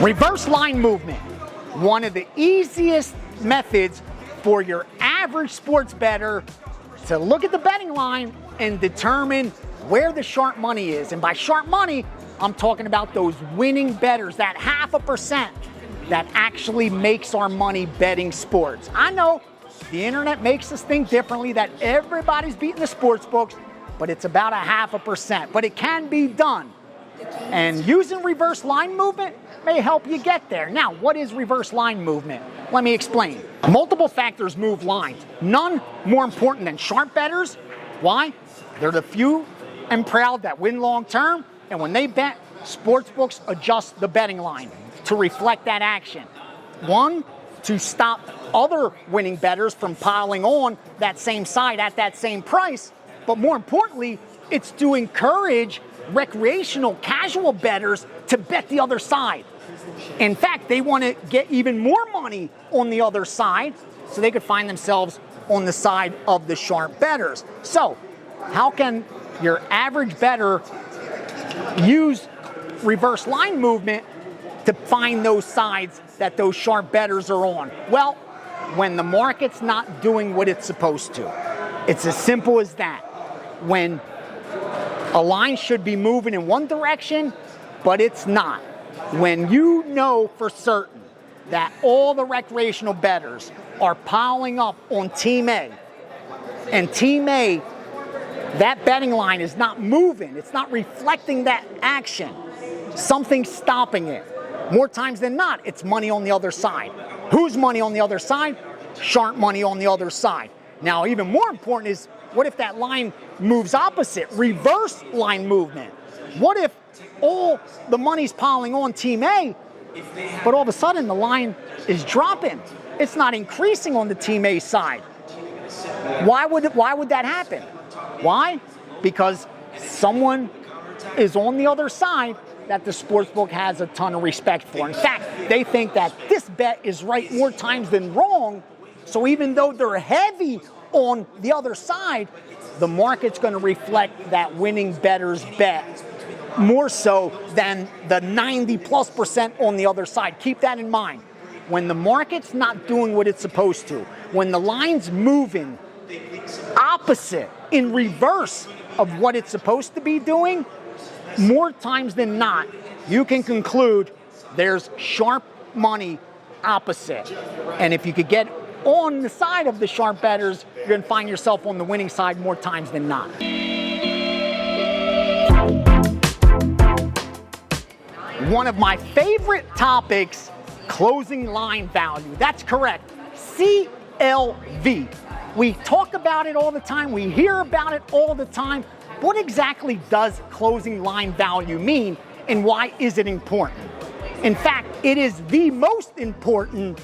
Reverse line movement, one of the easiest methods for your average sports bettor to look at the betting line and determine where the sharp money is. And by sharp money, I'm talking about those winning bettors, that 0.5% that actually makes our money betting sports. I know the internet makes us think differently, that everybody's beating the sports books, but it's about 0.5%. But it can be done. And using reverse line movement may help you get there. Now, what is reverse line movement? Let me explain. Multiple factors move lines. None more important than sharp bettors. Why? They're the few and proud that win long term, and when they bet, sportsbooks adjust the betting line to reflect that action. One, to stop other winning bettors from piling on that same side at that same price, but more importantly, it's to encourage recreational casual bettors to bet the other side. In fact, they want to get even more money on the other side so they could find themselves on the side of the sharp bettors. So, how can your average bettor use reverse line movement to find those sides that those sharp bettors are on? Well, when the market's not doing what it's supposed to. It's as simple as that. When a line should be moving in one direction, but it's not. When you know for certain that all the recreational bettors are piling up on Team A, and Team A, that betting line is not moving, it's not reflecting that action, something's stopping it. More times than not, it's money on the other side. Whose money on the other side? Sharp money on the other side. Now, even more important is, what if that line moves opposite? Reverse line movement. What if all the money's piling on Team A, but all of a sudden the line is dropping? It's not increasing on the Team A side. Why would that happen? Why? Because someone is on the other side that the sportsbook has a ton of respect for. In fact, they think that this bet is right more times than wrong, so even though they're heavy on the other side, the market's going to reflect that winning bettor's bet more so than the 90+% on the other side. Keep that in mind. When the market's not doing what it's supposed to, when the line's moving opposite, in reverse of what it's supposed to be doing, more times than not, you can conclude there's sharp money opposite. And if you could get on the side of the sharp bettors, you're going to find yourself on the winning side more times than not. One of my favorite topics, closing line value. That's correct, CLV. We talk about it all the time, we hear about it all the time. What exactly does closing line value mean, and why is it important? In fact, it is the most important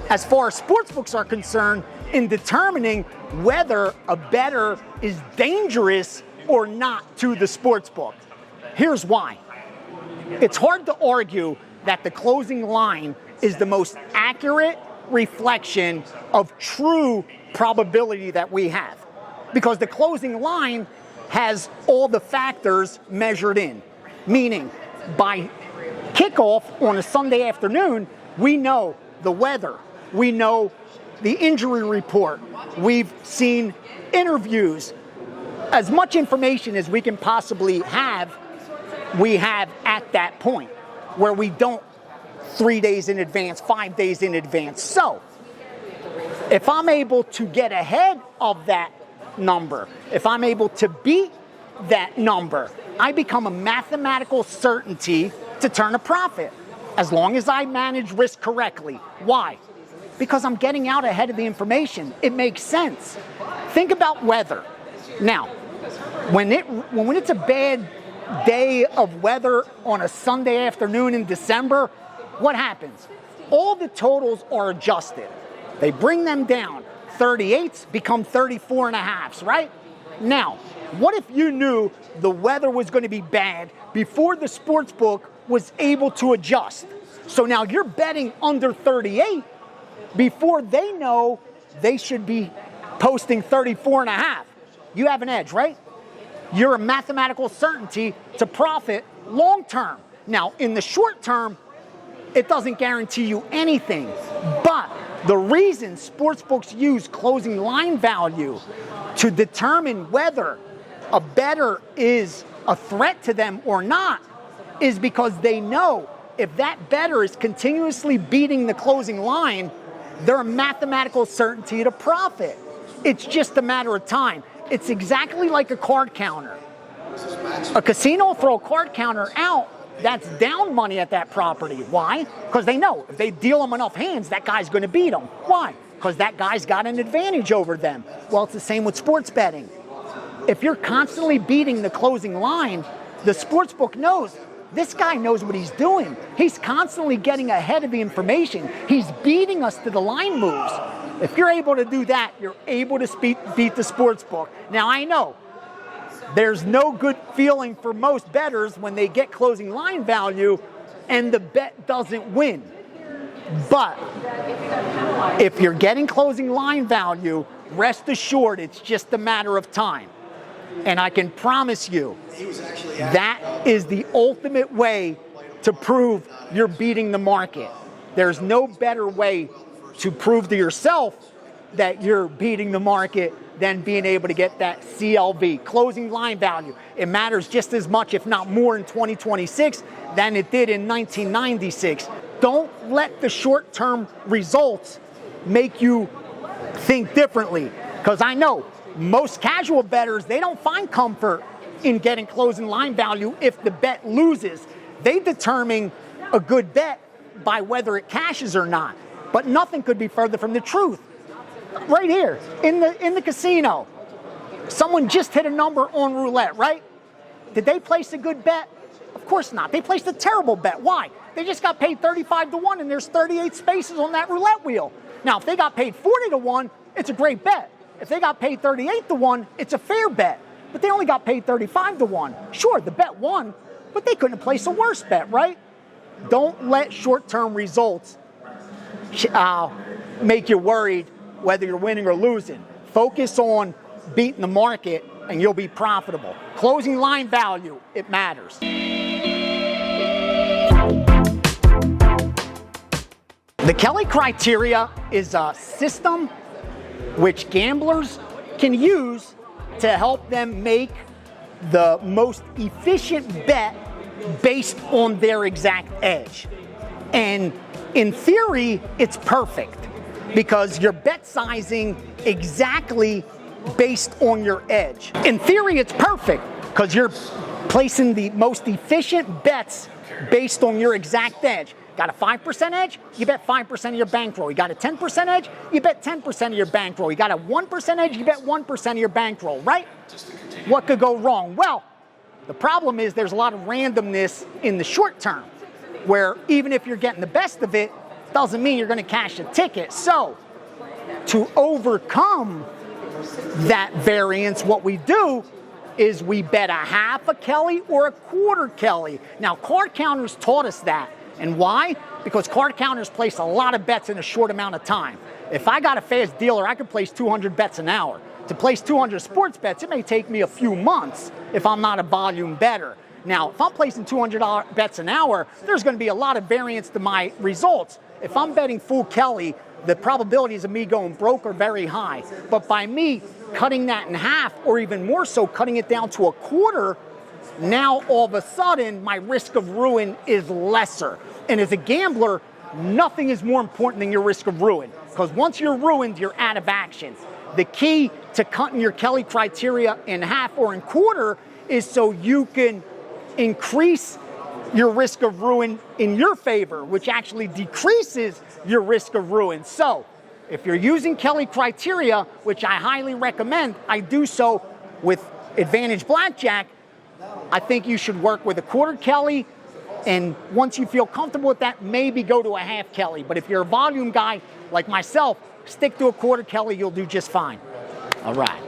as far as sportsbooks are concerned in determining whether a bettor is dangerous or not to the sportsbook. Here's why. It's hard to argue that the closing line is the most accurate reflection of true probability that we have, because the closing line has all the factors measured in. Meaning, by kickoff on a Sunday afternoon, we know the weather, we know the injury report, we've seen interviews. As much information as we can possibly have, we have at that point, where we don't 3 days in advance, 5 days in advance. So, if I'm able to get ahead of that number, if I'm able to beat that number, I become a mathematical certainty to turn a profit, as long as I manage risk correctly. Why? Because I'm getting out ahead of the information. It makes sense. Think about weather. Now, when it's a bad day of weather on a Sunday afternoon in December, what happens? All the totals are adjusted. They bring them down. 38s become 34.5s, right? Now, what if you knew the weather was going to be bad before the sportsbook was able to adjust? So now you're betting under 38 before they know they should be posting 34.5. You have an edge, right? You're a mathematical certainty to profit long term. Now, in the short term, it doesn't guarantee you anything. But the reason sportsbooks use closing line value to determine whether a bettor is a threat to them or not is because they know if that bettor is continuously beating the closing line, they're a mathematical certainty to profit. It's just a matter of time. It's exactly like a card counter. A casino will throw a card counter out that's down money at that property. Why? Because they know if they deal them enough hands, that guy's going to beat them. Why? Because that guy's got an advantage over them. Well, it's the same with sports betting. If you're constantly beating the closing line, the sportsbook knows this guy knows what he's doing. He's constantly getting ahead of the information. He's beating us to the line moves. If you're able to do that, you're able to beat the sportsbook. Now, I know there's no good feeling for most bettors when they get closing line value and the bet doesn't win. But if you're getting closing line value, rest assured it's just a matter of time. And I can promise you, that is the ultimate way to prove you're beating the market. There's no better way to prove to yourself that you're beating the market than being able to get that CLV, closing line value. It matters just as much, if not more, in 2026 than it did in 1996. Don't let the short-term results make you think differently, because I know most casual bettors, they don't find comfort in getting closing line value if the bet loses. They determine a good bet by whether it cashes or not. But nothing could be further from the truth. Right here, in the casino, someone just hit a number on roulette, right? Did they place a good bet? Of course not. They placed a terrible bet. Why? They just got paid 35 to 1 and there's 38 spaces on that roulette wheel. Now, if they got paid 40 to 1, it's a great bet. If they got paid 38 to 1, it's a fair bet. But they only got paid 35 to 1. Sure, the bet won, but they couldn't place a worse bet, right? Don't let short-term results make you worried whether you're winning or losing. Focus on beating the market and you'll be profitable. Closing line value, it matters. The Kelly criteria is a system which gamblers can use to help them make the most efficient bet based on their exact edge. And in theory, it's perfect because you're bet sizing exactly based on your edge. In theory, it's perfect because you're placing the most efficient bets based on your exact edge. Got a 5% edge? You bet 5% of your bankroll. You got a 10% edge? You bet 10% of your bankroll. You got a 1% edge? You bet 1% of your bankroll, right? What could go wrong? Well, the problem is there's a lot of randomness in the short term, where even if you're getting the best of it, doesn't mean you're going to cash a ticket. So, to overcome that variance, what we do is we bet a half a Kelly or a quarter Kelly. Now, card counters taught us that. And why? Because card counters place a lot of bets in a short amount of time. If I got a fast dealer, I could place 200 bets an hour. To place 200 sports bets, it may take me a few months if I'm not a volume bettor. Now, if I'm placing 200 bets an hour, there's going to be a lot of variance to my results. If I'm betting full Kelly, the probabilities of me going broke are very high. But by me cutting that in half, or even more so, cutting it down to a quarter, now all of a sudden my risk of ruin is lesser. And as a gambler, nothing is more important than your risk of ruin, because once you're ruined, you're out of action. The key to cutting your Kelly criteria in half or in quarter is so you can increase your risk of ruin in your favor, which actually decreases your risk of ruin. So if you're using Kelly criteria, which I highly recommend, I do so with Advantage Blackjack, I think you should work with a quarter Kelly, and once you feel comfortable with that, maybe go to a half Kelly. But if you're a volume guy like myself, stick to a quarter Kelly, you'll do just fine. All right.